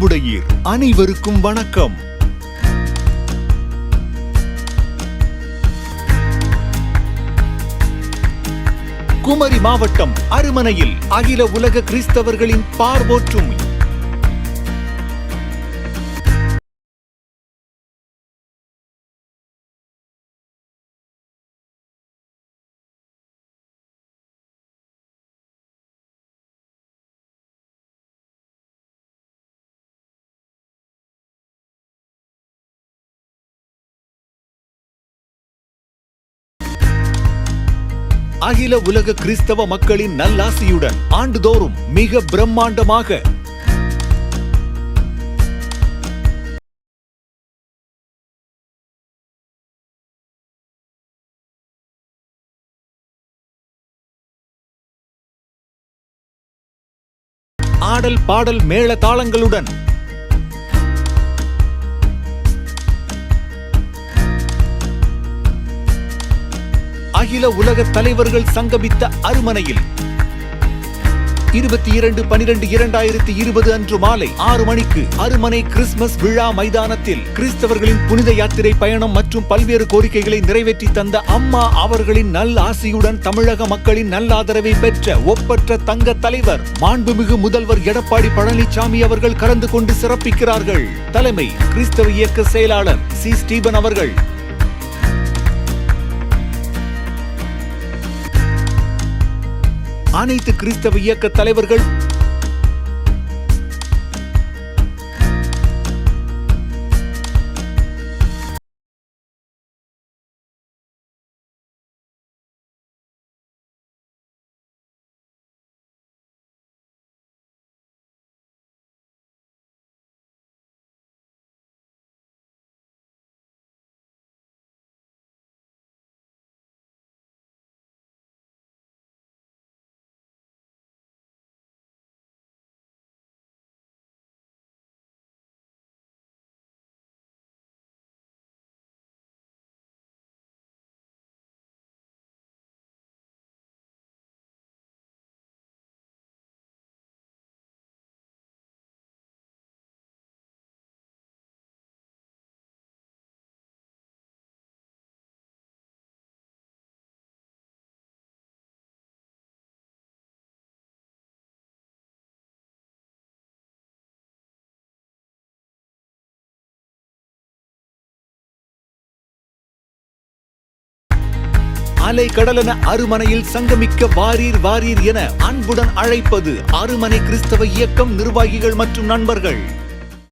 அன்புடையீர் அனைவருக்கும் வணக்கம். குமரி மாவட்டம் அருமனையில் அகில உலக கிறிஸ்தவர்களின் பார்வோற்றும் அகில உலக கிறிஸ்தவ மக்களின் நல்லாசியுடன் ஆண்டுதோறும் மிக பிரம்மாண்டமாக ஆடல் பாடல் மேள தாளங்களுடன் அகில உலக தலைவர்கள் சங்கமித்த அருமனையில் 22/12/2020 அன்று மாலை 6 மணிக்கு அருமனை கிறிஸ்துமஸ் விழா மைதானத்தில் கிறிஸ்தவர்களின் புனித யாத்திரை பயணம் மற்றும் பல்வேறு கோரிக்கைகளை நிறைவேற்றி தந்த அம்மா அவர்களின் நல் ஆசியுடன் தமிழக மக்களின் நல்லாதரவை பெற்ற ஒப்பற்ற தங்க தலைவர் மாண்புமிகு முதல்வர் எடப்பாடி பழனிசாமி அவர்கள் கலந்து கொண்டு சிறப்பிக்கிறார்கள். தலைமை கிறிஸ்தவ இயக்க செயலாளர் சி. ஸ்டீபன் அவர்கள், அனைத்து கிறிஸ்தவ இயக்க தலைவர்கள், அலை கடலென அருமனையில் சங்கமிக்க வாரீர் வாரீர் என அன்புடன் அழைப்பது அருமனை கிறிஸ்தவ இயக்கம் நிர்வாகிகள் மற்றும் நண்பர்கள்.